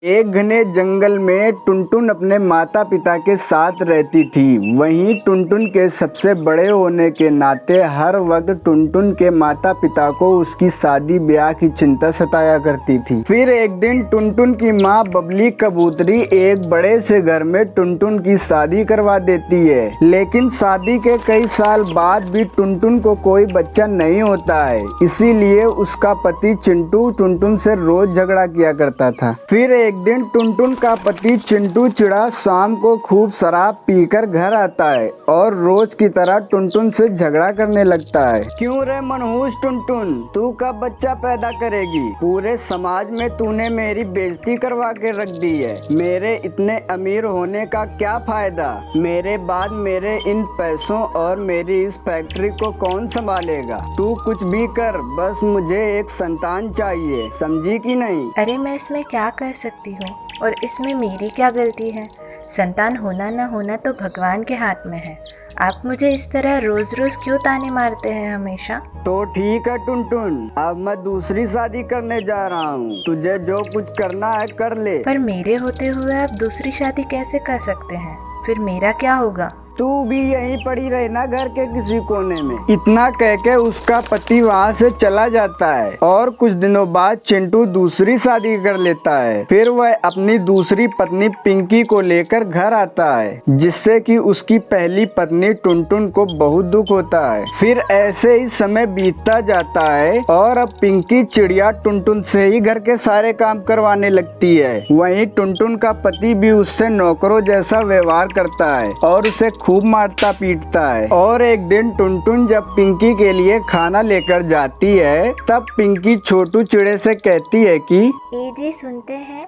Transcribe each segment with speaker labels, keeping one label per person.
Speaker 1: एक घने जंगल में टुनटुन अपने माता पिता के साथ रहती थी। वहीं टुनटुन के सबसे बड़े होने के नाते हर वक्त टुनटुन के माता पिता को उसकी शादी ब्याह की चिंता सताया करती थी। फिर एक दिन टुनटुन की माँ बबली कबूतरी एक बड़े से घर में टुनटुन की शादी करवा देती है। लेकिन शादी के कई साल बाद भी टुनटुन को कोई बच्चा नहीं होता है। इसीलिए उसका पति चिंटू टुनटुन से रोज झगड़ा किया करता था। फिर एक दिन टुनटुन का पति चिंटू चिड़ा शाम को खूब शराब पीकर घर आता है और रोज की तरह टुनटुन से झगड़ा करने लगता है। क्यों रे मनहूस टुनटुन, तू कब बच्चा पैदा करेगी? पूरे समाज में तूने मेरी बेइज्जती करवा के रख दी है। मेरे इतने अमीर होने का क्या फायदा? मेरे बाद मेरे इन पैसों और मेरी इस फैक्ट्री को कौन संभालेगा? तू कुछ भी कर, बस मुझे एक संतान चाहिए, समझी कि नहीं?
Speaker 2: अरे मैं इसमें क्या कर सकती हूँ और इसमें मेरी क्या गलती है? संतान होना ना होना तो भगवान के हाथ में है। आप मुझे इस तरह रोज रोज क्यों ताने मारते हैं हमेशा?
Speaker 1: तो ठीक है टुनटुन, अब मैं दूसरी शादी करने जा रहा हूँ। तुझे जो कुछ करना है कर ले।
Speaker 2: पर मेरे होते हुए आप दूसरी शादी कैसे कर सकते हैं? फिर मेरा क्या होगा?
Speaker 1: तू भी यहीं पड़ी रहे ना घर के किसी कोने में। इतना कह के उसका पति वहाँ से चला जाता है और कुछ दिनों बाद चिंटू दूसरी शादी कर लेता है। फिर वह अपनी दूसरी पत्नी पिंकी को लेकर घर आता है, जिससे कि उसकी पहली पत्नी टुनटुन को बहुत दुख होता है। फिर ऐसे ही समय बीतता जाता है और अब पिंकी चिड़िया टुनटुन से ही घर के सारे काम करवाने लगती है। वहीं टुनटुन का पति भी उससे नौकरों जैसा व्यवहार करता है और उसे खूब मारता पीटता है। और एक दिन टुनटुन जब पिंकी के लिए खाना लेकर जाती है, तब पिंकी छोटू चिड़े से कहती है कि
Speaker 2: ए जी सुनते हैं,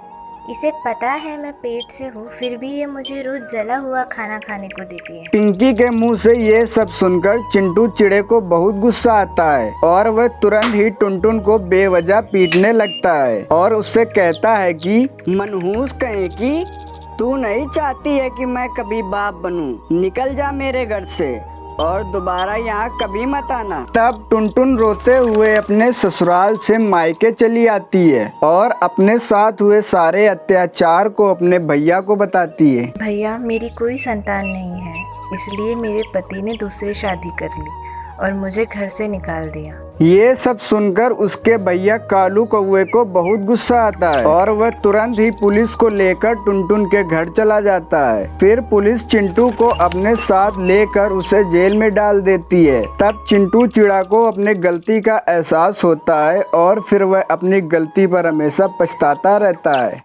Speaker 2: इसे पता है मैं पेट से हूँ, फिर भी ये मुझे रोज जला हुआ खाना खाने को देती है।
Speaker 1: पिंकी के मुंह से ये सब सुनकर चिंटू चिड़े को बहुत गुस्सा आता है और वह तुरंत ही टुनटुन को बेवजह पीटने लगता है और उससे कहता है कि मनहूस कहीं की तू नहीं चाहती है कि मैं कभी बाप बनूं? निकल जा मेरे घर से और दोबारा यहाँ कभी मत आना। तब टुनटुन रोते हुए अपने ससुराल से मायके चली आती है और अपने साथ हुए सारे अत्याचार को अपने भैया को बताती है।
Speaker 2: भैया, मेरी कोई संतान नहीं है, इसलिए मेरे पति ने दूसरी शादी कर ली और मुझे घर से निकाल दिया।
Speaker 1: ये सब सुनकर उसके भैया कालू कौवे को बहुत गुस्सा आता है और वह तुरंत ही पुलिस को लेकर टुनटुन के घर चला जाता है। फिर पुलिस चिंटू को अपने साथ लेकर उसे जेल में डाल देती है। तब चिंटू चिड़ा को अपने गलती का एहसास होता है और फिर वह अपनी गलती पर हमेशा पछताता रहता है।